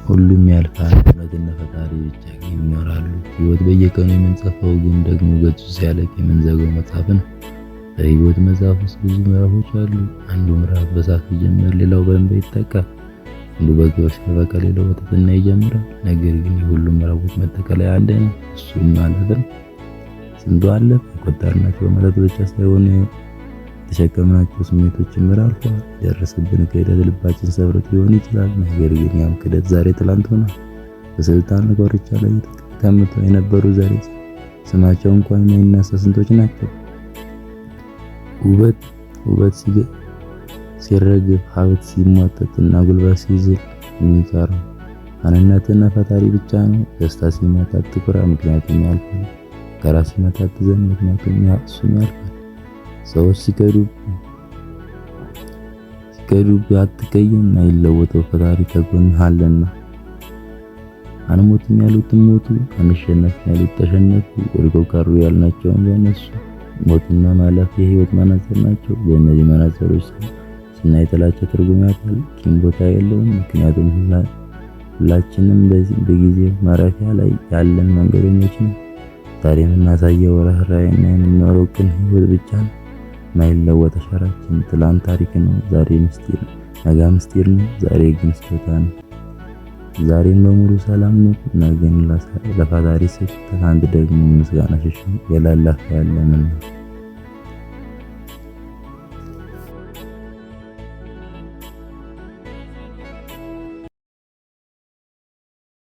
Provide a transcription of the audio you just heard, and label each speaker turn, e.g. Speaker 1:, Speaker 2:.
Speaker 1: ሁሉም ያልፋል፣ እውነትና ፈጣሪ ብቻ ግን ይኖራሉ። ህይወት በየቀኑ የምንጽፈው ግን ደግሞ ገጹ ሲያልቅ የምንዘጋው መጽሐፍ ነው። በህይወት መጽሐፍ ውስጥ ብዙ ምዕራፎች አሉ። አንዱ ምዕራፍ በሳቅ ሲጀምር ሌላው በእንባ ይተካል። አንዱ በክብር ሲያበቃ ሌላው በትህትና ይጀምራል። ነገር ግን የሁሉም ምዕራፎች መጠቅለያ አንድ ነው፣ እሱም ማለፍ ነው። ስንቱ አለፈ፣ የቆጠርናቸው ዓመታት ብቻ ሳይሆኑ የተሸከምናቸው ስሜቶችም አልፈዋል። የደረሰብን ክህደት ልባችን ሰብሮት ሊሆን ይችላል። ነገር ግን ያም ክህደት ዛሬ ትላንት ሆኗል። በስልጣን ኮርቻ ላይ ተቀምጠው የነበሩ ዛሬ ስማቸው እንኳን የማይነሳ ስንቶች ናቸው። ውበት ሲረግፍ፣ ሀብት ሲሟጠጥና ጉልበት ሲዝል የሚቀረው ማንነትና ፈጣሪ ብቻ ነው። ደስታ ሲመጣ አትኩራ፣ ምክንያቱም ያልፋል። መከራ ሲመጣ አትዘን፣ ምክንያቱም እሱም ያልፋል። ሰዎች ሲከዱብ አትቀየም፣ አይለወጠው ፈጣሪ ከጎንህ አለና። አንሞትም ያሉትም ሞቱ፣ አንሸነፍም ያሉት ተሸነፉ። ወድቀው ቀሩ ያልናቸውም ተነሱ። ሞትና ማለፍ የህይወት መነጽር ናቸው። በእነዚህ መነጽሮች ስናይ ጥላቻ ትርጉም ያጣል፣ ቂም ቦታ የለውም። ምክንያቱም ሁላችንም በጊዜው ማረፊያ ላይ ያለን መንገደኞች ነን። ዛሬ የምናሳየው ርህራሄና የምንኖረው ቅን ህይወት ብቻ ነው። ማይለወጥ አሻራችን ትላንት ታሪክ ነው፣ ዛሬ ምስጢር፣ ነገ ምስጢር ነው፣ ዛሬ ግን ስጦታ ነው። ዛሬን በሙሉ ሰላም ነው፣ ነገን ለፈጣሪ ስጥ፣ ትላንት ደግሞ ምስጋና ሽሽ። የላላፈ ያለ ምን ነው?